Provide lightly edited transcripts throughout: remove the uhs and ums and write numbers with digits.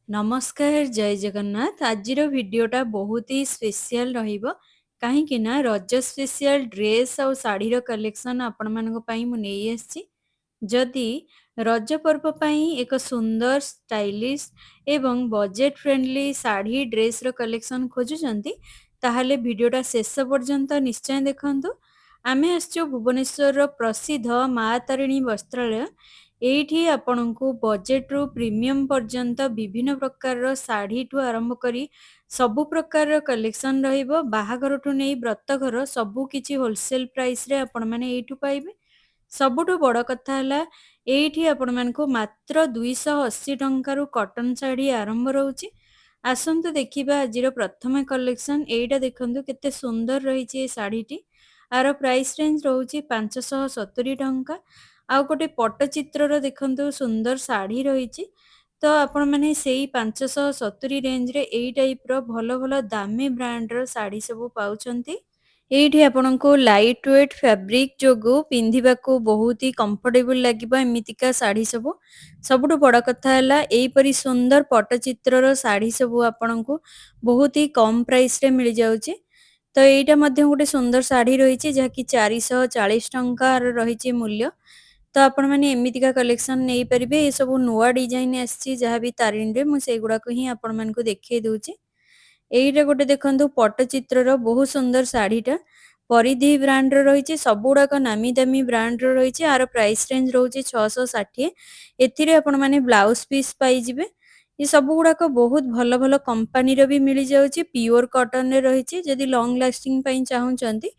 ନମସ୍କାର ଜୟ ଜଗନ୍ନାଥ। ଆଜିର ଭିଡିଓଟା ବହୁତ ହି ସ୍ପେଶିଆଲ ରହିବ। କାହିଁକି ନା ରଜ ସ୍ପେଶିଆଲ ଡ୍ରେସ୍ ଆଉ ଶାଢ଼ୀର କଲେକ୍ସନ ଆପଣମାନଙ୍କ ପାଇଁ ମୁଁ ନେଇ ଆସିଛି। ଯଦି ରଜ ପର୍ବ ପାଇଁ ଏକ ସୁନ୍ଦର ଷ୍ଟାଇଲିଶ ଏବଂ ବଜେଟ୍ ଫ୍ରେଣ୍ଡଲି ଶାଢ଼ୀ ଡ୍ରେସ୍ର କଲେକ୍ସନ ଖୋଜୁଛନ୍ତି ତାହେଲେ ଭିଡିଓଟା ଶେଷ ପର୍ଯ୍ୟନ୍ତ ନିଶ୍ଚୟ ଦେଖନ୍ତୁ। ଆମେ ଆସିଛୁ ଭୁବନେଶ୍ୱରର ପ୍ରସିଦ୍ଧ ମା ତାରିଣୀ ବସ୍ତ୍ରାଳୟ। ଏଇଠି ଆପଣଙ୍କୁ ବଜେଟ୍‌ରୁ ପ୍ରିମିୟମ୍ ପର୍ଯ୍ୟନ୍ତ ବିଭିନ୍ନ ପ୍ରକାରର ଶାଢ଼ୀଠୁ ଆରମ୍ଭ କରି ସବୁ ପ୍ରକାରର କଲେକ୍ସନ୍ ରହିବ। ବାହାଘରଠୁ ନେଇ ବ୍ରତଘର ସବୁକିଛି ହୋଲସେଲ୍ ପ୍ରାଇସ୍‌ରେ ଆପଣମାନେ ଏଇଠୁ ପାଇବେ। ସବୁଠୁ ବଡ଼ କଥା ହେଲା ଏଇଠି ଆପଣମାନଙ୍କୁ ମାତ୍ର ৳280 କଟନ୍ ଶାଢ଼ୀ ଆରମ୍ଭ ରହୁଛି। ଆସନ୍ତୁ ଦେଖିବା ଆଜିର ପ୍ରଥମ କଲେକ୍ସନ୍। ଏଇଟା ଦେଖନ୍ତୁ କେତେ ସୁନ୍ଦର ରହିଛି ଏ ଶାଢ଼ୀଟି। ଆର ପ୍ରାଇସ୍ ରେଞ୍ଜ ରହୁଛି ৳570। ଆଉ ଗୋଟେ ପଟ୍ଟଚିତ୍ରର ଦେଖନ୍ତୁ ସୁନ୍ଦର ଶାଢ଼ୀ ରହିଛି। ତ ଆପଣମାନେ ସେଇ 570 ରେଞ୍ଜରେ ଏଇ ଟାଇପ୍‌ର ଭଲ ଭଲ ଦାମୀ ବ୍ରାଣ୍ଡର ଶାଢ଼ୀ ସବୁ ପାଉଛନ୍ତି। ଏଇଠି ଆପଣଙ୍କୁ ଲାଇଟ୍ ୱେଟ୍ ଫ୍ୟାବ୍ରିକ୍ ଯୋଗୁଁ ପିନ୍ଧିବାକୁ ବହୁତ ହି କମ୍ଫର୍ଟେବଲ୍ ଲାଗିବ ଏମିତିକା ଶାଢ଼ୀ ସବୁ। ସବୁଠୁ ବଡ଼ କଥା ହେଲା ଏଇପରି ସୁନ୍ଦର ପଟ୍ଟଚିତ୍ରର ଶାଢ଼ୀ ସବୁ ଆପଣଙ୍କୁ ବହୁତ ହି କମ୍ ପ୍ରାଇସ୍‌ରେ ମିଳିଯାଉଛି। ତ ଏଇଟା ମଧ୍ୟ ଗୋଟେ ସୁନ୍ଦର ଶାଢ଼ୀ ରହିଛି ଯାହାକି ৳440ର ରହିଛି ମୂଲ୍ୟ। ତ ଆପଣମାନେ ଏମିତିକା କଲେକ୍ସନ୍ ନେଇପାରିବେ। ଏସବୁ ନୂଆ ଡିଜାଇନ୍ ଆସିଛି ଯାହାବି ତାରିଣୀରେ ମୁଁ ସେଇଗୁଡ଼ାକ ହିଁ ଆପଣମାନଙ୍କୁ ଦେଖେଇ ଦଉଛି। ଏଇଟା ଗୋଟେ ଦେଖନ୍ତୁ ପଟ୍ଟଚିତ୍ରର ବହୁତ ସୁନ୍ଦର ଶାଢ଼ୀଟା। ପରିଧି ବ୍ରାଣ୍ଡର ରହିଛି। ସବୁଗୁଡ଼ାକ ନାମୀ ଦାମୀ ବ୍ରାଣ୍ଡର ରହିଛି। ଆର ପ୍ରାଇସ୍ ରେଞ୍ଜ ରହୁଛି 660। ଏଥିରେ ଆପଣମାନେ ବ୍ଲାଉଜ ପିସ୍ ପାଇଯିବେ। ଏ ସବୁଗୁଡ଼ାକ ବହୁତ ଭଲ ଭଲ କମ୍ପାନୀର ବି ମିଳିଯାଉଛି। ପିଓର କଟନରେ ରହିଛି। ଯଦି ଲଙ୍ଗ ଲାଷ୍ଟିଂ ପାଇଁ ଚାହୁଁଛନ୍ତି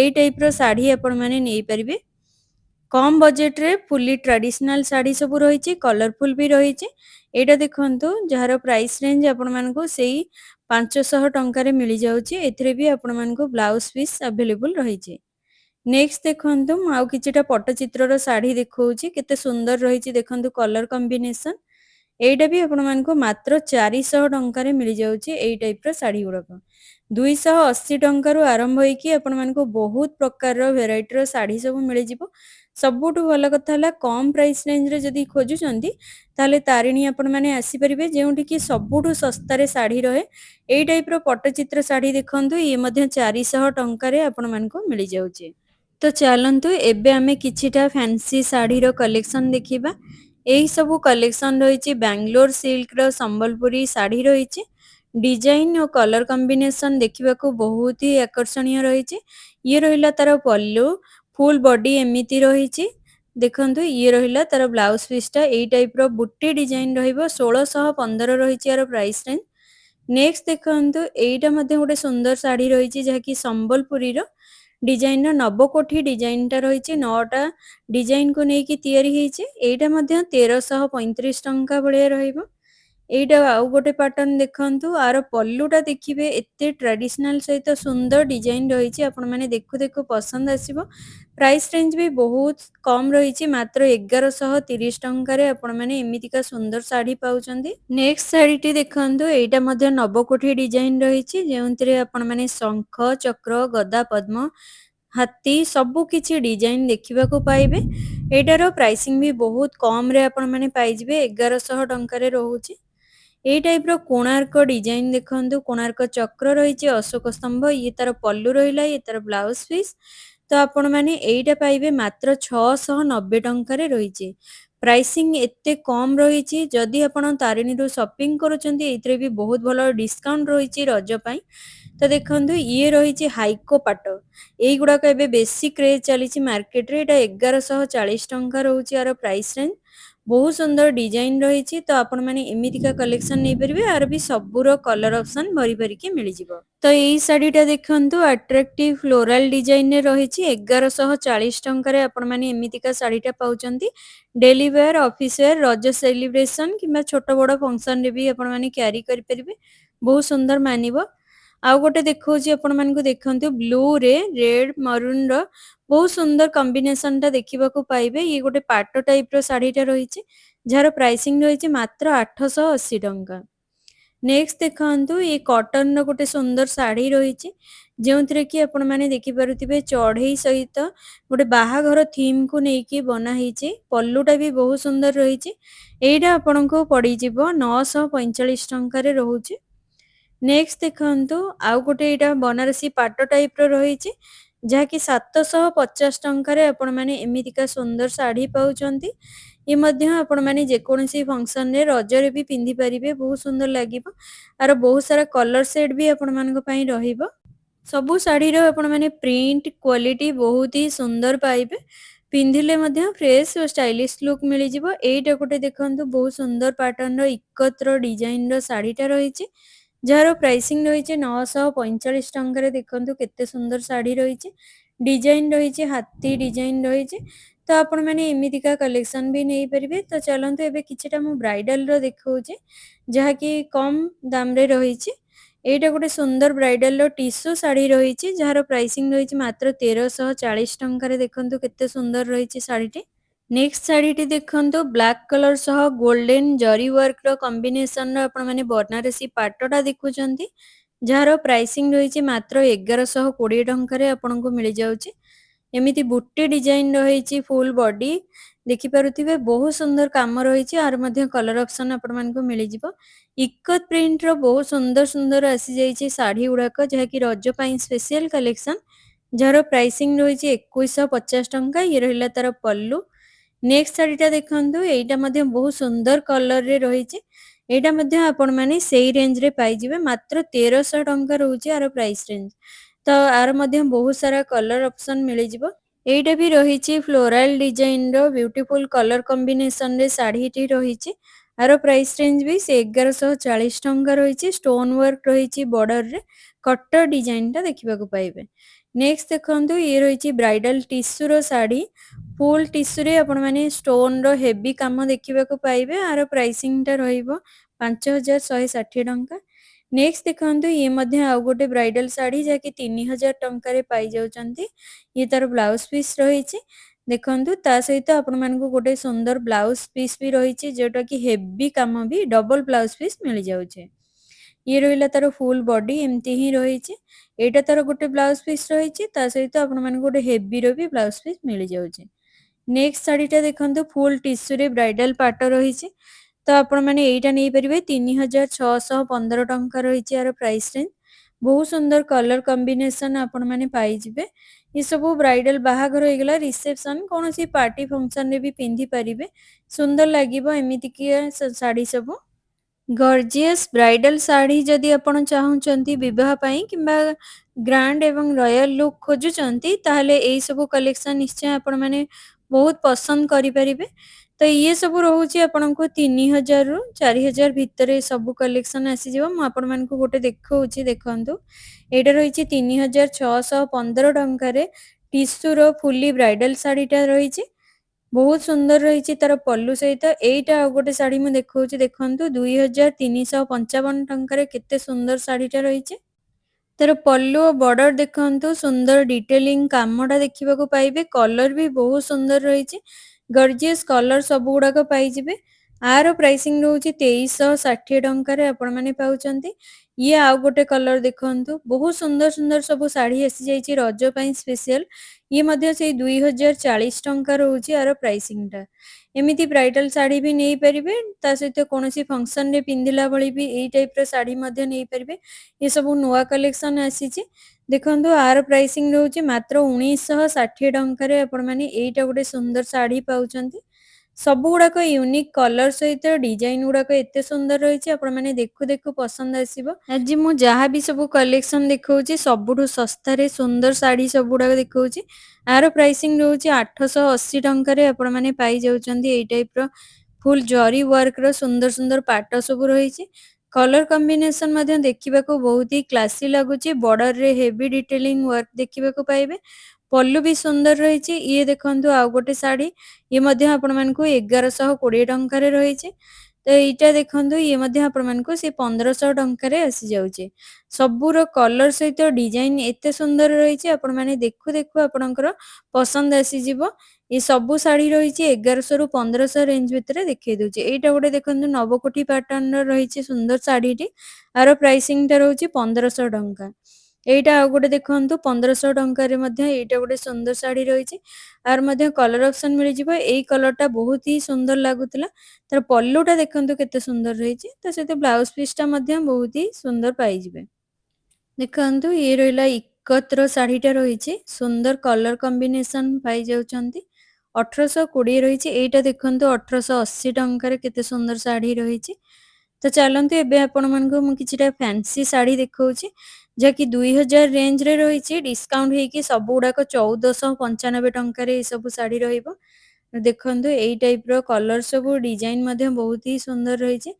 ଏଇ ଟାଇପ୍‌ର ଶାଢ଼ୀ ଆପଣମାନେ ନେଇପାରିବେ। କମ୍ ବଜେଟ୍‌ରେ ଫୁଲି ଟ୍ରାଡିସନାଲ ଶାଢ଼ୀ ସବୁ ରହିଛି। କଲରଫୁଲ୍ ବି ରହିଛି। ଏଇଟା ଦେଖନ୍ତୁ ଯାହାର ପ୍ରାଇସ୍ ରେଞ୍ଜ ଆପଣମାନଙ୍କୁ ସେଇ ৳500ରେ ମିଳିଯାଉଛି। ଏଥିରେ ବି ଆପଣମାନଙ୍କୁ ବ୍ଲାଉଜ ପିସ୍ ଆଭେଲେବୁଲ୍ ରହିଛି। ନେକ୍ସଟ ଦେଖନ୍ତୁ ମୁଁ ଆଉ କିଛିଟା ପଟ୍ଟଚିତ୍ରର ଶାଢ଼ୀ ଦେଖଉଛି। କେତେ ସୁନ୍ଦର ରହିଛି ଦେଖନ୍ତୁ କଲର କମ୍ବିନେସନ୍। ଏଇଟା ବି ଆପଣମାନଙ୍କୁ ମାତ୍ର ৳400ରେ ମିଳିଯାଉଛି ଏଇ ଟାଇପ୍‌ର ଶାଢ଼ୀଗୁଡ଼ାକ। ৳280ରୁ ଆରମ୍ଭ ହେଇକି ଆପଣମାନଙ୍କୁ ବହୁତ ପ୍ରକାରର ଭେରାଇଟିର ଶାଢ଼ୀ ସବୁ ମିଳିଯିବ। ସବୁଠୁ ଭଲ କଥା ହେଲା କମ୍ ପ୍ରାଇସ୍ ରେଞ୍ଜରେ ଯଦି ଖୋଜୁଛନ୍ତି ତାହେଲେ ତାରିଣୀ ଆପଣମାନେ ଆସିପାରିବେ ଯେଉଁଠିକି ସବୁଠୁ ଶସ୍ତାରେ ଶାଢ଼ୀ ରହେ। ଏଇ ଟାଇପ୍‌ର ପଟ୍ଟଚିତ୍ର ଶାଢ଼ୀ ଦେଖନ୍ତୁ ଇଏ ମଧ୍ୟ ৳400ରେ ଆପଣମାନଙ୍କୁ ମିଳିଯାଉଛି। ତ ଚାଲନ୍ତୁ ଏବେ ଆମେ କିଛିଟା ଫ୍ୟାନ୍ସି ଶାଢ଼ୀର କଲେକ୍ସନ୍ ଦେଖିବା। ଏହି ସବୁ କଲେକ୍ସନ୍ ରହିଛି ବାଙ୍ଗାଲୋର ସିଲ୍କର ସମ୍ବଲପୁରୀ ଶାଢ଼ୀ ରହିଛି। ଡିଜାଇନ୍ ଓ କଲର କମ୍ବିନେସନ୍ ଦେଖିବାକୁ ବହୁତ ହି ଆକର୍ଷଣୀୟ ରହିଛି। ଇଏ ରହିଲା ତାର ପଲ୍ଲୁ। ଫୁଲ୍ ବଡି ଏମିତି ରହିଛି। ଦେଖନ୍ତୁ ଇଏ ରହିଲା ତାର ବ୍ଲାଉଜ ପିସ୍‌ଟା। ଏଇ ଟାଇପ୍‌ର ବୁଟି ଡିଜାଇନ୍ ରହିବ। 1615 ରହିଛି ଆର ପ୍ରାଇସ୍ ରେଞ୍ଜ। ନେକ୍ସଟ ଦେଖନ୍ତୁ ଏଇଟା ମଧ୍ୟ ଗୋଟେ ସୁନ୍ଦର ଶାଢ଼ୀ ରହିଛି ଯାହାକି ସମ୍ବଲପୁରୀର ଡିଜାଇନ୍‌ର ନବକୋଠି ଡିଜାଇନ୍‌ଟା ରହିଛି। 9ଟା ଡିଜାଇନ୍‌କୁ ନେଇକି ତିଆରି ହେଇଛି। ଏଇଟା ମଧ୍ୟ ৳1335 ଭଳିଆ ରହିବ। ଏଇଟା ଆଉ ଗୋଟେ ପାଟର୍ନ ଦେଖନ୍ତୁ। ଆର ପଲ୍ଲୁଟା ଦେଖିବେ ଏତେ ଟ୍ରାଡିସନାଲ ସହିତ ସୁନ୍ଦର ଡିଜାଇନ୍ ରହିଛି। ଆପଣମାନେ ଦେଖୁ ଦେଖୁ ପସନ୍ଦ ଆସିବ। ପ୍ରାଇସ୍ ରେଞ୍ଜ ବି ବହୁତ କମ୍ ରହିଛି। ମାତ୍ର ৳1130ରେ ଆପଣମାନେ ଏମିତିକା ସୁନ୍ଦର ଶାଢ଼ୀ ପାଉଛନ୍ତି। ନେକ୍ସଟ ଶାଢ଼ୀଟି ଦେଖନ୍ତୁ। ଏଇଟା ମଧ୍ୟ ନବକୋଠି ଡିଜାଇନ୍ ରହିଛି ଯେଉଁଥିରେ ଆପଣମାନେ ଶଙ୍ଖ, ଚକ୍ର, ଗଦା, ପଦ୍ମ, ହାତୀ ସବୁକିଛି ଡିଜାଇନ୍ ଦେଖିବାକୁ ପାଇବେ। ଏଇଟାର ପ୍ରାଇସିଂ ବି ବହୁତ କମ୍‌ରେ ଆପଣମାନେ ପାଇଯିବେ। ৳1100ରେ ରହୁଛି। ଏଇ ଟାଇପ୍‌ର କୋଣାର୍କ ଡିଜାଇନ୍ ଦେଖନ୍ତୁ। କୋଣାର୍କ ଚକ୍ର ରହିଛି, ଅଶୋକ ସ୍ତମ୍ଭ। ଇଏ ତାର ପଲ୍ଲୁ ରହିଲା। ଇଏ ତାର ବ୍ଲାଉଜ ପିସ୍। ତ ଆପଣମାନେ ଏଇଟା ପାଇବେ ମାତ୍ର ৳690ରେ ରହିଛି। ପ୍ରାଇସିଂ ଏତେ କମ୍ ରହିଛି। ଯଦି ଆପଣ ତାରିଣୀରୁ ସପିଂ କରୁଛନ୍ତି ଏଇଥିରେ ବି ବହୁତ ଭଲ ଡିସ୍କାଉଣ୍ଟ ରହିଛି ରଜ ପାଇଁ। ତ ଦେଖନ୍ତୁ ଇଏ ରହିଛି ହାଇକୋ ପାଟ। ଏଇଗୁଡ଼ାକ ଏବେ ବେଶୀ କ୍ରେଜ୍ ଚାଲିଛି ମାର୍କେଟରେ। ଏଇଟା ৳1140 ରହୁଛି ଆର ପ୍ରାଇସ୍ ରେଞ୍ଜ। ବହୁତ ସୁନ୍ଦର ଡିଜାଇନ୍ ରହିଛି। ତ ଆପଣମାନେ ଏମିତିକା କଲେକ୍ସନ୍ ନେଇପାରିବେ। ଆର ବି ସବୁର କଲର ଅପସନ୍ ଭରି ଭରିକି ମିଳିଯିବ। ତ ଏଇ ଶାଢ଼ୀଟା ଦେଖନ୍ତୁ ଆଟ୍ରାକ୍ଟିଭ ଫ୍ଲୋରାଲ ଡିଜାଇନ୍‌ରେ ରହିଛି। ৳1140ରେ ଆପଣମାନେ ଏମିତିକା ଶାଢ଼ୀଟା ପାଉଛନ୍ତି। Daily wear, office wear, Raja celebration କିମ୍ବା ଛୋଟ ବଡ଼ ଫଙ୍କସନ୍‌ରେ ବି ଆପଣମାନେ କ୍ୟାରି କରିପାରିବେ। ବହୁତ ସୁନ୍ଦର ମାନିବ। ଆଉ ଗୋଟେ ଦେଖଉଛି ଆପଣମାନଙ୍କୁ ଦେଖନ୍ତୁ ବ୍ଲୁରେ ରେଡ୍ ମରୁନ୍‌ର ବହୁତ ସୁନ୍ଦର କମ୍ବିନେସନ୍‌ଟା ଦେଖିବାକୁ ପାଇବେ। ଇଏ ଗୋଟେ ପାଟ ଟାଇପ୍‌ର ଶାଢ଼ୀଟା ରହିଛି ଯାହାର ପ୍ରାଇସିଂ ରହିଛି ମାତ୍ର ৳880। नेक्स्ट देखंतु ये कॉटन रो गोटे सुंदर साड़ी रही जो कि आपण मैंने देखिपे चढ़ई सहित गोटे बाहाघर थीम को लेकिन बनाई पल्लूटा भी बहुत सुंदर रही यहीटा आपण को पड़ जा 945 टकर रोचे। नेक्स्ट देखंतु आउ गोटे एटा बनारसी पाट टाइप रो रही जहाँकि 750 टकर आपण मैंने एमितिका सुंदर साड़ी पाउचंती। ये मध्य आपण मैंने जेकोसी फंक्शन रे रजरे भी पिंधि पारिबे बहुत सुंदर लागिबो। आर बहुत सारा कलर सेट भी आपण मानक पई रहिबो। सबु साड़ी रो आपण माने प्रिंट क्वालिटी बहुत ही सुंदर पाइबे। पिंधिले मध्य फ्रेश और स्टाइलिश लुक मिली जिवो। एटा गोटे देखंतु बहुत सुंदर पैटर्न रो इकत्र डिजाइन रो साड़ीटा रहिछि जार प्राइसिंग रही 945 टकर। देखो केते सुंदर साड़ी रही डिजाइन रही हाथी डिजाइन रही तो आपण मैंने एमितिका कलेक्शन भी नहीं पारे। तो चलते एबे किछटा मु ब्राइडल रो देखौजे जहाँकि कम दाम रे रही एटा गोटे सुंदर ब्राइडल रो टिश्यू साड़ी रही जार प्राइसिंग रही मात्र 1340 टकर। देखो केते सुंदर रही साड़ीटी। नेक्स्ट साड़ी देखंतु ब्लैक कलर सह गोल्डन जरी वर्क रो कॉम्बिनेशन रो आपण माने बनारसी पाटटा देखुचंती जार प्राइसिंग रही मात्र 1120 टकर आपण को मिल जाउची। एमिति बुट्टी डिजाइन रही फुल बॉडी देखि पारुथिबे बहुत सुंदर काम रही आर मध्य कलर ऑप्शन आपण मान को मिल जिवो। इकत प्रिंट रो बहुत सुंदर सुंदर आसी जाइछि साड़ी उडाक जहाँकि रज पई स्पेशल कलेक्शन जार प्राइसिंग रही 2150 टंका। ये रहिला तार पल्लू। नेक्स्ट साड़ीटा देखंतु एटा मध्य बहुत सुंदर कलर रे रही एटा मध्य आपण माने सेही रेंज रे पाई जिवे मात्र 1300 टंका रहउची आर प्राइस रेंज। तो आर मध्य बहुत सारा कलर ऑप्शन मिल जिवो। एटा भी रही फ्लोरल डिजाइन रो ब्यूटीफुल कलर कॉम्बिनेशन रे साड़ीटी रही आर प्राइस रेंज भी से 1140 टंका रही। स्टोन वर्क रही बॉर्डर रे कटर डिजाइन टा देखिबा को पाइबे। नेक्स्ट देखंतु ये रही ब्राइडल टिश्यू रो साड़ी फुल टिश्यू रे आपण माने स्टोन रो हेवी काम देखिबा को पाइबे आर प्राइसिंग टा रहिबो 5160 टंका। नेक्स्ट देखंतु ये मध्य आउ गोटे ब्राइडल साड़ी जाकि 3000 टंका रे पाई जाउचंती। ये तार ब्लाउज पीस रही देखंतु ता सहित आपण मानकु गोटे सुंदर ब्लाउज पीस भी रही जोटा कि हेवी काम भी डबल ब्लाउज पीस मिल जाउचे। ये रहिला तार फुल बॉडी एमती ही रही एटा तार गोटे ब्लाउज पीस रही सहित आपण मानकु गोटे हेवी रो भी ब्लाउज पीस मिल जाउचे। नेक्स्ट साड़ीटा देखंतु फुल टिश्यू रे ब्राइडल पाट रही तो आपण माने एटा नै परिबे 3615 टंका रही यार प्राइस रेंज। बहुत सुंदर कलर कॉम्बिनेशन आपण माने पाई जिवे। ये सब ब्राइडल बाहाघर हो गला रिसेप्शन कौन सी पार्टी फंक्शन रे भी पिंधि परिबे सुंदर लागिबो एमिति कि साड़ी सब। गॉर्जियस ब्राइडल साड़ी जदि आपण चाहुचंती विवाह पई किंबा ग्रैंड एवं रॉयल लुक खोजुचंती ताहले एई सब कलेक्शन निश्चय आपण माने बहुत पसंद करि परिबे। तो ये सब रोचे आपण को 3000 रु 4000 भितर सब कलेक्शन आसी जिवो। मु आपण मान को गोटे देखौची देखंतु एटा रही 3615 टंका रे टिश्यू रो फुली ब्राइडल साड़ीटा रही बहुत सुंदर रही तार पल्लू सहित। एटा गोटे साड़ी मु देखौची देखंतु 2355 टंका रे केते सुंदर साड़ीटा रही तार पल्लू और बॉर्डर देखंतु सुंदर डिटेलिंग कामटा देखिबा को पाइबे। कलर भी बहुत सुंदर रही गॉर्जियस कलर सब गुड़ाक पाइबे। आर प्राइसिंग रोचे 2360 टंका आपण माने पाउचंती। ये आउ गोटे कलर देखंतु बहुत सुंदर सुंदर सब साड़ी आसी जाइए रज पई स्पेशल। ये मध्य से 2040 टंका रोचे आर प्राइसिंग टा। एमिति ब्राइडल साड़ी भी नहीं पारिबे ता सहित कोनोसी फंक्शन रे पिंधिला भली भी एई टाइप रो साड़ी मध्य नहीं पारिबे। ये सब नुआ कलेक्शन आसीची देखंतु आर प्राइसिंग रोचे मात्र 1960 टंका रे आपण माने एइटा गोटे सुंदर साड़ी पाउचंती। सब गुड़ाक यूनिक कलर सहित डिजाइन गुड़ाक एते सुंदर रही आपण माने देखु देखु पसंद आसीबो। आज मु जहाँ भी सब कलेक्शन देखौची सबुठु सस्ता रे सुंदर साड़ी सब गुड़ाक देखौची। आर प्राइसिंग रोचे 880 टंका रे आपण माने पाई जाउचंती। एई टाइप रो फुल जरी वर्क रो सुंदर सुंदर पाट सब रही कलर कॉम्बिनेशन मध्य देखिबा को बहुत ही क्लासी लागुची। बॉर्डर रे हेवी डिटेलिंग वर्क देखिबा को पाइबे। पल्लू भी सुंदर रही ये देखंतु आउ गोटे साड़ी ये मध्य आपण मानकु 1120 टंका रे रही तो एटा देखंतु ये मध्य आपण मानकु से 1500 टंका रे आसी जाउचे। सबुरो कलर सहित डिजाइन एते सुंदर रही आपण माने देखु देखु आपणकर पसंद आसी जिवो। ଏ ସବୁ ଶାଢ଼ୀ ରହିଛି 1100 ରୁ 1500 ରେଞ୍ଜ ଭିତରେ ଦେଖେଇ ଦଉଛି। ଏଇଟା ଗୋଟେ ଦେଖନ୍ତୁ ନବକୋଠି ପ୍ୟାଟର୍ନର ରହିଛି ସୁନ୍ଦର ଶାଢ଼ୀଟି। ଆର ପ୍ରାଇସିଂଟା ରହୁଛି 1500 ଟଙ୍କା। ଏଇଟା ଆଉ ଗୋଟେ ଦେଖନ୍ତୁ 1500 ଟଙ୍କାରେ ମଧ୍ୟ ଏଇଟା ଗୋଟେ ସୁନ୍ଦର ଶାଢ଼ୀ ରହିଛି। ଆର ମଧ୍ୟ କଲର ଅପସନ ମିଳିଯିବ। ଏଇ କଲରଟା ବହୁତ ହି ସୁନ୍ଦର ଲାଗୁଥିଲା। ତାର ପଲ୍ଲୁଟା ଦେଖନ୍ତୁ କେତେ ସୁନ୍ଦର ରହିଛି। ତା ସହିତ ବ୍ଲାଉଜ ପିସଟା ମଧ୍ୟ ବହୁତ ହି ସୁନ୍ଦର ପାଇଯିବେ। ଦେଖନ୍ତୁ ଇଏ ରହିଲା ଇକତର ଶାଢ଼ୀଟା ରହିଛି ସୁନ୍ଦର କଲର କମ୍ବିନେସନ ପାଇଯାଉଛନ୍ତି। 1820 ରହିଛି। ଏଇଟା ଦେଖନ୍ତୁ 1880 ଟଙ୍କାରେ କେତେ ସୁନ୍ଦର ଶାଢ଼ୀ ରହିଛି। ତ ଚାଲନ୍ତୁ ଏବେ ଆପଣମାନଙ୍କୁ ମୁଁ କିଛିଟା ଫ୍ୟାନ୍ସି ଶାଢ଼ୀ ଦେଖଉଛି ଯାହାକି 2000 ରେଞ୍ଜରେ ରହିଛି। ଡିସକାଉଣ୍ଟ ହେଇକି ସବୁ ଗୁଡ଼ାକ 1495 ଟଙ୍କାରେ ଏସବୁ ଶାଢ଼ୀ ରହିବ। ଦେଖନ୍ତୁ ଏଇ ଟାଇପର କଲର ସବୁ ଡିଜାଇନ ମଧ୍ୟ ବହୁତ ହି ସୁନ୍ଦର ରହିଛି।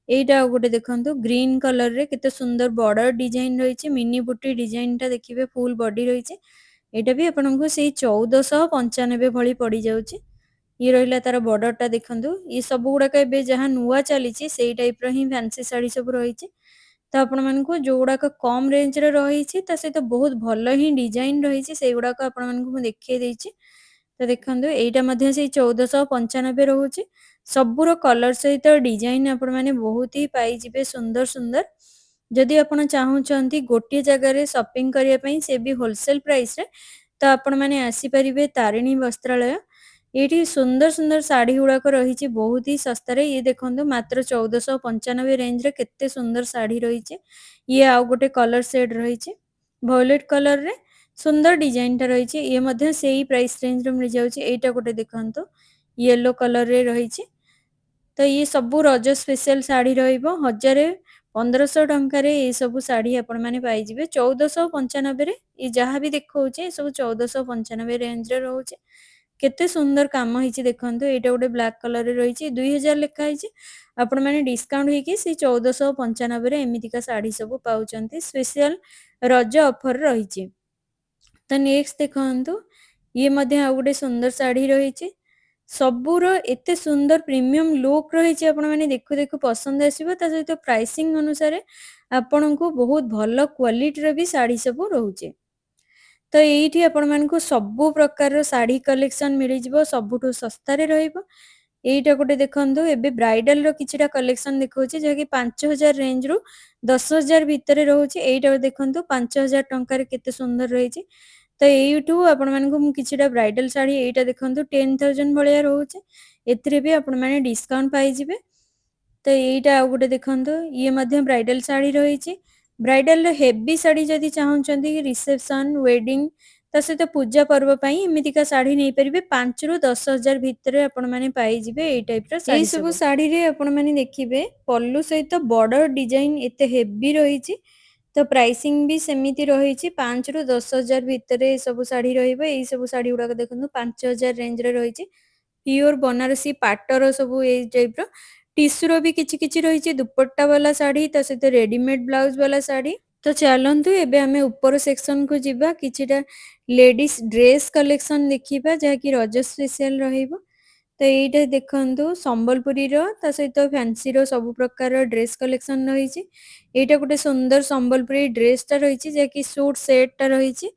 ଏଇଟା ଆଉ ଗୋଟେ ଦେଖନ୍ତୁ ଗ୍ରୀନ କଲରରେ କେତେ ସୁନ୍ଦର ବର୍ଡର ଡିଜାଇନ ରହିଛି। ମିନି ବୁଟି ଡିଜାଇନଟା ଦେଖିବେ ଫୁଲ ବଡି ରହିଛି। ଏଇଟା ବି ଆପଣଙ୍କୁ ସେଇ 1495 ଭଳି ପଡ଼ିଯାଉଛି। ଇଏ ରହିଲା ତାର ବର୍ଡରଟା ଦେଖନ୍ତୁ। ଇଏ ସବୁ ଗୁଡ଼ାକ ଏବେ ଯାହା ନୂଆ ଚାଲିଛି ସେଇ ଟାଇପର ହିଁ ଫ୍ୟାନ୍ସି ଶାଢ଼ୀ ସବୁ ରହିଛି। ତ ଆପଣମାନଙ୍କୁ ଯୋଉଗୁଡ଼ାକ କମ ରେଞ୍ଜରେ ରହିଛି ତା ସହିତ ବହୁତ ଭଲ ହିଁ ଡିଜାଇନ ରହିଛି ସେଇଗୁଡ଼ାକ ଆପଣମାନଙ୍କୁ ମୁଁ ଦେଖେଇ ଦେଇଛି। ତ ଦେଖନ୍ତୁ ଏଇଟା ମଧ୍ୟ ସେଇ 1495 ରହୁଛି। ସବୁର କଲର ସହିତ ଡିଜାଇନ ଆପଣମାନେ ବହୁତ ହି ପାଇଯିବେ ସୁନ୍ଦର ସୁନ୍ଦର। ଯଦି ଆପଣ ଚାହୁଁଛନ୍ତି ଗୋଟିଏ ଜାଗାରେ ସପିଂ କରିବା ପାଇଁ ସେ ବି ହୋଲସେଲ ପ୍ରାଇସରେ ତ ଆପଣମାନେ ଆସିପାରିବେ ତାରିଣୀ ବସ୍ତ୍ରାଳୟ। ଏଇଠି ସୁନ୍ଦର ସୁନ୍ଦର ଶାଢ଼ୀ ଗୁଡ଼ାକ ରହିଛି ବହୁତ ହି ଶସ୍ତାରେ। ଇଏ ଦେଖନ୍ତୁ ମାତ୍ର 1495 ରେଞ୍ଜରେ କେତେ ସୁନ୍ଦର ଶାଢ଼ୀ ରହିଛି। ଇଏ ଆଉ ଗୋଟେ କଲର ସେଟ୍ ରହିଛି ଭୟୋଲେଟ କଲରରେ ସୁନ୍ଦର ଡିଜାଇନଟା ରହିଛି। ଇଏ ମଧ୍ୟ ସେଇ ପ୍ରାଇସ୍ ରେଞ୍ଜରେ ମିଳିଯାଉଛି। ଏଇଟା ଗୋଟେ ଦେଖନ୍ତୁ ୟେଲୋ କଲରରେ ରହିଛି। ତ ଇଏ ସବୁ ରଜ ସ୍ପେଶାଲ ଶାଢ଼ୀ ରହିବ। 1500 ଟଙ୍କାରେ ଏସବୁ ଶାଢ଼ୀ ଆପଣମାନେ ପାଇଯିବେ। 1495ରେ ଏ ଯାହା ବି ଦେଖଉଛି ଏସବୁ 1495 ରେଞ୍ଜରେ ରହୁଛି। କେତେ ସୁନ୍ଦର କାମ ହେଇଛି ଦେଖନ୍ତୁ। ଏଇଟା ଗୋଟେ ବ୍ଲାକ୍ କଲରରେ ରହିଛି 2000 ଲେଖା ହେଇଛି। ଆପଣମାନେ ଡିସକାଉଣ୍ଟ ହେଇକି ସେଇ 1495ରେ ଏମିତିକା ଶାଢ଼ୀ ସବୁ ପାଉଛନ୍ତି। ସ୍ପେଶାଲ ରଜ ଅଫର ରହିଛି। ତ ନେକ୍ସଟ ଦେଖନ୍ତୁ ଇଏ ମଧ୍ୟ ଆଉ ଗୋଟେ ସୁନ୍ଦର ଶାଢ଼ୀ ରହିଛି। ସବୁର ଏତେ ସୁନ୍ଦର ପ୍ରିମିୟମ ଲୁକ୍ ରହିଛି ଆପଣମାନେ ଦେଖୁ ଦେଖୁ ପସନ୍ଦ ଆସିବ। ତା ସହିତ ପ୍ରାଇସିଂ ଅନୁସାରେ ଆପଣଙ୍କୁ ବହୁତ ଭଲ କ୍ୱାଲିଟିର ବି ଶାଢ଼ୀ ସବୁ ରହୁଛି। ତ ଏଇଠି ଆପଣମାନଙ୍କୁ ସବୁ ପ୍ରକାରର ଶାଢ଼ୀ କଲେକ୍ସନ ମିଳିଯିବ ସବୁଠୁ ଶସ୍ତାରେ ରହିବ। ଏଇଟା ଗୋଟେ ଦେଖନ୍ତୁ ଏବେ ବ୍ରାଇଡାଲର କିଛିଟା କଲେକ୍ସନ ଦେଖଉଛି ଯାହାକି 5000 ରେଞ୍ଜରୁ 10000 ଭିତରେ ରହୁଛି। ଏଇଟା ଦେଖନ୍ତୁ 5000 ଟଙ୍କାରେ କେତେ ସୁନ୍ଦର ରହିଛି। ତ ଏଇଠୁ ଆପଣମାନଙ୍କୁ ମୁଁ କିଛିଟା ବ୍ରାଇଡାଲ ଶାଢ଼ୀ ଏଇଟା ଦେଖନ୍ତୁ 10000 ଭଳିଆ ରହୁଛି। ଏଥିରେ ବି ଆପଣମାନେ ଡିସକାଉଣ୍ଟ ପାଇଯିବେ। ତ ଏଇଟା ଆଉ ଗୋଟେ ଦେଖନ୍ତୁ ଇଏ ମଧ୍ୟ ବ୍ରାଇଡାଲ ଶାଢ଼ୀ ରହିଛି। ବ୍ରାଇଡାଲର ହେଭି ଶାଢ଼ୀ ଯଦି ଚାହୁଁଛନ୍ତି ରିସେପସନ ୱେଡିଂ ତା ସହିତ ପୂଜା ପର୍ବ ପାଇଁ ଏମିତିକା ଶାଢ଼ୀ ନେଇପାରିବେ। 5ରୁ 10000 ଭିତରେ ଆପଣମାନେ ପାଇଯିବେ ଏଇ ଟାଇପର ଶାଢ଼ୀ। ଏଇ ସବୁ ଶାଢ଼ୀରେ ଆପଣମାନେ ଦେଖିବେ ପଲ୍ଲୁ ସହିତ ବର୍ଡର ଡିଜାଇନ ଏତେ ହେଭି ରହିଛି। ତ ପ୍ରାଇସିଂ ବି ସେମିତି ରହିଛି 5ରୁ 10000 ଭିତରେ ସବୁ ଶାଢ଼ୀ ରହିବ। ଏଇ ସବୁ ଶାଢ଼ୀ ଗୁଡ଼ାକ ଦେଖନ୍ତୁ 5000 ରେଞ୍ଜରେ ରହିଛି। ପିଓର ବନାରସୀ ପାଟର ସବୁ ଏଇ ଟାଇପର ଟିସୁର ବି କିଛି କିଛି ରହିଛି ଦୁପଟ୍ଟା ବାଲା ଶାଢ଼ୀ ତା ସହିତ ରେଡିମେଡ ବ୍ଲାଉଜ ବାଲା ଶାଢ଼ୀ। ତ ଚାଲନ୍ତୁ ଏବେ ଆମେ ଉପର ସେକ୍ସନକୁ ଯିବା କିଛିଟା ଲେଡିଜ ଡ୍ରେସ କଲେକ୍ସନ ଦେଖିବା ଯାହାକି ରଜ ସ୍ପେଶାଲ ରହିବ। ତ ଏଇଟା ଦେଖନ୍ତୁ ସମ୍ବଲପୁରୀର ତା ସହିତ ଫ୍ୟାନ୍ସିର ସବୁ ପ୍ରକାର ଡ୍ରେସ କଲେକ୍ସନ ରହିଛି। ଏଇଟା ଗୋଟେ ସୁନ୍ଦର ସମ୍ବଲପୁରୀ ଡ୍ରେସଟା ରହିଛି ଯାହାକି ସୁଟ ସେଟଟା ରହିଛି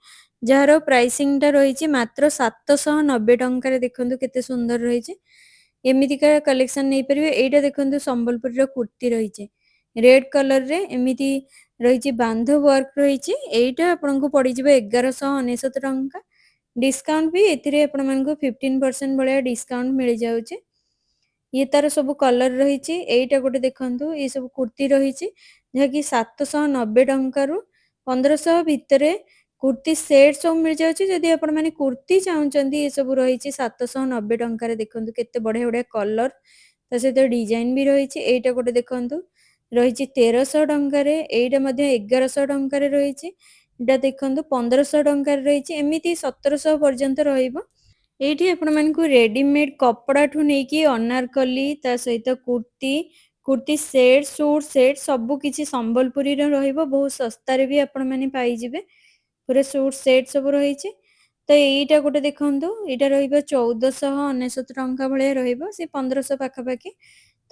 ଯାହାର ପ୍ରାଇସିଂଟା ରହିଛି ମାତ୍ର 790 ଟଙ୍କାରେ। ଦେଖନ୍ତୁ କେତେ ସୁନ୍ଦର ରହିଛି। ଏମିତିକା କଲେକ୍ସନ ନେଇପାରିବେ। ଏଇଟା ଦେଖନ୍ତୁ ସମ୍ବଲପୁରୀର କୁର୍ତ୍ତି ରହିଛି ରେଡ କଲରରେ ଏମିତି ରହିଛି ବାନ୍ଧ ୱାର୍କ ରହିଛି। ଏଇଟା ଆପଣଙ୍କୁ ପଡ଼ିଯିବ 1199 ଟଙ୍କା। ଡିସକାଉଣ୍ଟ ବି ଏଥିରେ ଆପଣମାନଙ୍କୁ 15% ଭଳିଆ ଡିସକାଉଣ୍ଟ ମିଳିଯାଉଛି। ଇଏ ତାର ସବୁ କଲର ରହିଛି। ଏଇଟା ଗୋଟେ ଦେଖନ୍ତୁ ଏ ସବୁ କୁର୍ତ୍ତି ରହିଛି ଯାହାକି 790 ଟଙ୍କାରୁ 1500 ଭିତରେ କୁର୍ତ୍ତି ସେଟ୍ ସବୁ ମିଳିଯାଉଛି। ଯଦି ଆପଣମାନେ କୁର୍ତ୍ତି ଚାହୁଁଛନ୍ତି ଏସବୁ ରହିଛି 790 ଟଙ୍କାରେ। ଦେଖନ୍ତୁ କେତେ ବଢ଼ିଆ ବଢ଼ିଆ କଲର ତା ସହିତ ଡିଜାଇନ ବି ରହିଛି। ଏଇଟା ଗୋଟେ ଦେଖନ୍ତୁ ରହିଛି 1300 ଟଙ୍କାରେ। ଏଇଟା ମଧ୍ୟ 1100 ଟଙ୍କାରେ ରହିଛି। ଏଇଟା ଦେଖନ୍ତୁ 1500 ଟଙ୍କାରେ ରହିଛି। ଏମିତି 1700 ପର୍ଯ୍ୟନ୍ତ ରହିବ। ଏଇଠି ଆପଣମାନଙ୍କୁ ରେଡିମେଡ କପଡ଼ାଠୁ ନେଇକି ଅନାରକଲି ତା ସହିତ kurti kurti set suit set ସବୁ କିଛି ସମ୍ବଲପୁରୀର ରହିବ। ବହୁତ ଶସ୍ତାରେ ବି ଆପଣମାନେ ପାଇଯିବେ। ପୁରା ସୁଟ ସେଟ୍ ସବୁ ରହିଛି। ତ ଏଇଟା ଗୋଟେ ଦେଖନ୍ତୁ ଏଇଟା ରହିବ 1499 ଟଙ୍କା ଭଳିଆ ରହିବ ସେ 1500 ପାଖାପାଖି।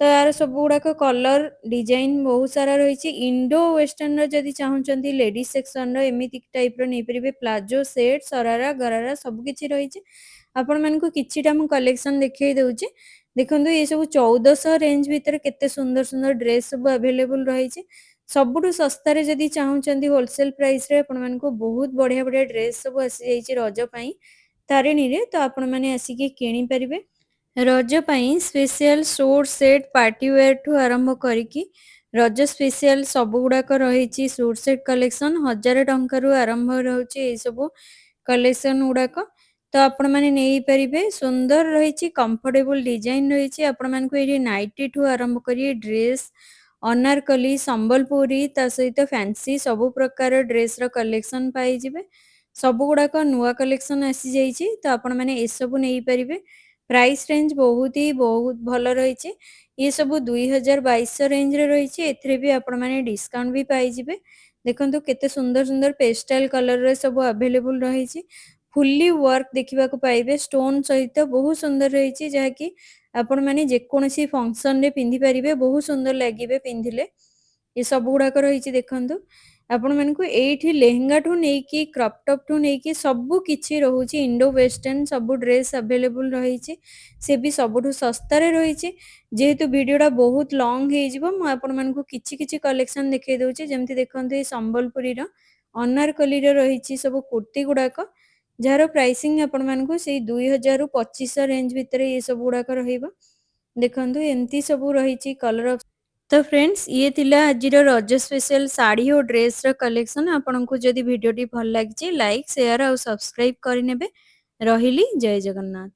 ତ ଏହାର ସବୁ ଗୁଡ଼ାକ କଲର ଡିଜାଇନ ବହୁତ ସାରା ରହିଛି। ଇଣ୍ଡୋ ୱେଷ୍ଟର୍ଣ୍ଣର ଯଦି ଚାହୁଁଛନ୍ତି ଲେଡିଜ ସେକ୍ସନର ଏମିତି ଟାଇପର ନେଇପାରିବେ। ପ୍ଲାଜୋ ସେଟ୍ ସରାରା ଗରାରା ସବୁ କିଛି ରହିଛି। ଆପଣମାନଙ୍କୁ କିଛିଟା ମୁଁ କଲେକ୍ସନ୍ ଦେଖେଇ ଦଉଛି। ଦେଖନ୍ତୁ ଏ ସବୁ 1400 ରେଞ୍ଜ ଭିତରେ କେତେ ସୁନ୍ଦର ସୁନ୍ଦର ଡ୍ରେସ୍ ସବୁ ଆଭେଲେବୁଲ୍ ରହିଛି। ସବୁଠୁ ଶସ୍ତାରେ ଯଦି ଚାହୁଁଛନ୍ତି ହୋଲସେଲ୍ ପ୍ରାଇସ୍‌ରେ ଆପଣମାନଙ୍କୁ ବହୁତ ବଢ଼ିଆ ବଢ଼ିଆ ଡ୍ରେସ୍ ସବୁ ଆସିଯାଇଛି ରଜ ପାଇଁ ତାରିଣୀରେ, ତ ଆପଣମାନେ ଆସିକି କିଣିପାରିବେ। ରଜ ପାଇଁ ସ୍ପେସିଆଲ୍ ସୁଟ୍ ସେଟ୍ ପାର୍ଟି ୱେୟାରଠୁ ଆରମ୍ଭ କରିକି ରଜ ସ୍ପେସିଆଲ୍ ସବୁଗୁଡ଼ାକ ରହିଛି ସୁଟ୍ ସେଟ୍ କଲେକ୍ସନ୍ 1000 ଟଙ୍କାରୁ ଆରମ୍ଭ ରହୁଛି ଏଇସବୁ କଲେକ୍ସନ୍ ଗୁଡ଼ାକ। ତ ଆପଣମାନେ ନେଇପାରିବେ। ସୁନ୍ଦର ରହିଛି, କମ୍ଫର୍ଟେବୁଲ୍ ଡିଜାଇନ୍ ରହିଛି। ଆପଣମାନଙ୍କୁ ଏଇଠି ନାଇଟିଠୁ ଆରମ୍ଭ କରି ଡ୍ରେସ୍, ଅନାରକଲି, ସମ୍ବଲପୁରୀ ତା ସହିତ ଫ୍ୟାନ୍ସି ସବୁ ପ୍ରକାର ଡ୍ରେସ୍‌ର କଲେକ୍ସନ୍ ପାଇଯିବେ। ସବୁଗୁଡ଼ାକ ନୂଆ କଲେକ୍ସନ୍ ଆସିଯାଇଛି, ତ ଆପଣମାନେ ଏସବୁ ନେଇପାରିବେ। ପ୍ରାଇସ୍ ରେଞ୍ଜ ବହୁତ ଭଲ ରହିଛି। ଇଏ ସବୁ 2200 ରେଞ୍ଜରେ ରହିଛି। ଏଥିରେ ବି ଆପଣମାନେ ଡିସ୍କାଉଣ୍ଟ ବି ପାଇଯିବେ। ଦେଖନ୍ତୁ କେତେ ସୁନ୍ଦର ସୁନ୍ଦର ପେଷ୍ଟାଲ୍ କଲର୍‌ରେ ସବୁ ଆଭେଲେବୁଲ୍ ରହିଛି। ଫୁଲ୍ଲି ୱାର୍କ ଦେଖିବାକୁ ପାଇବେ ଷ୍ଟୋନ୍ ସହିତ ବହୁତ ସୁନ୍ଦର ରହିଛି, ଯାହାକି ଆପଣମାନେ ଯେକୌଣସି ଫଙ୍କସନ୍‌ରେ ପିନ୍ଧିପାରିବେ, ବହୁତ ସୁନ୍ଦର ଲାଗିବେ ପିନ୍ଧିଲେ। ଏ ସବୁଗୁଡ଼ାକ ରହିଛି ଦେଖନ୍ତୁ। ଆପଣମାନଙ୍କୁ ଏଇଠି ଲେହେଙ୍ଗାଠୁ ନେଇକି କ୍ରପ୍ ଟପ୍‌ଠୁ ନେଇକି ସବୁ କିଛି ରହୁଛି। ଇଣ୍ଡୋ ୱେଷ୍ଟର୍ଣ୍ଣ ସବୁ ଡ୍ରେସ୍ ଆଭେଲେବୁଲ୍ ରହିଛି। ସେ ବି ସବୁଠୁ ଶସ୍ତାରେ ରହିଛି। ଯେହେତୁ ଭିଡ଼ିଓଟା ବହୁତ ଲଙ୍ଗ ହେଇଯିବ, ମୁଁ ଆପଣମାନଙ୍କୁ କିଛି କିଛି କଲେକ୍ସନ୍ ଦେଖେଇ ଦଉଛି। ଯେମିତି ଦେଖନ୍ତୁ ଏଇ ସମ୍ବଲପୁରୀର ଅନାରକଲିର ରହିଛି ସବୁ କୁର୍ତ୍ତୀ ଗୁଡ଼ାକ, ଯାହାର ପ୍ରାଇସିଂ ଆପଣମାନଙ୍କୁ ସେଇ 2000ରୁ 2500 ରେଞ୍ଜ ଭିତରେ ଏ ସବୁ ଗୁଡ଼ାକ ରହିବ। ଦେଖନ୍ତୁ ଏମିତି ସବୁ ରହିଛି କଲର୍ ଅପ୍। ତ ଫ୍ରେଣ୍ଡସ୍, ଇଏ ଥିଲା ଆଜିର ରଜ ସ୍ପେଶାଲ୍ ଶାଢ଼ୀ ଓ ଡ୍ରେସ୍‌ର କଲେକ୍ସନ୍। ଆପଣଙ୍କୁ ଯଦି ଭିଡ଼ିଓଟି ଭଲ ଲାଗିଛି ଲାଇକ୍, ସେୟାର ଆଉ ସବସ୍କ୍ରାଇବ୍ କରିନେବେ। ରହିଲି, ଜୟ ଜଗନ୍ନାଥ।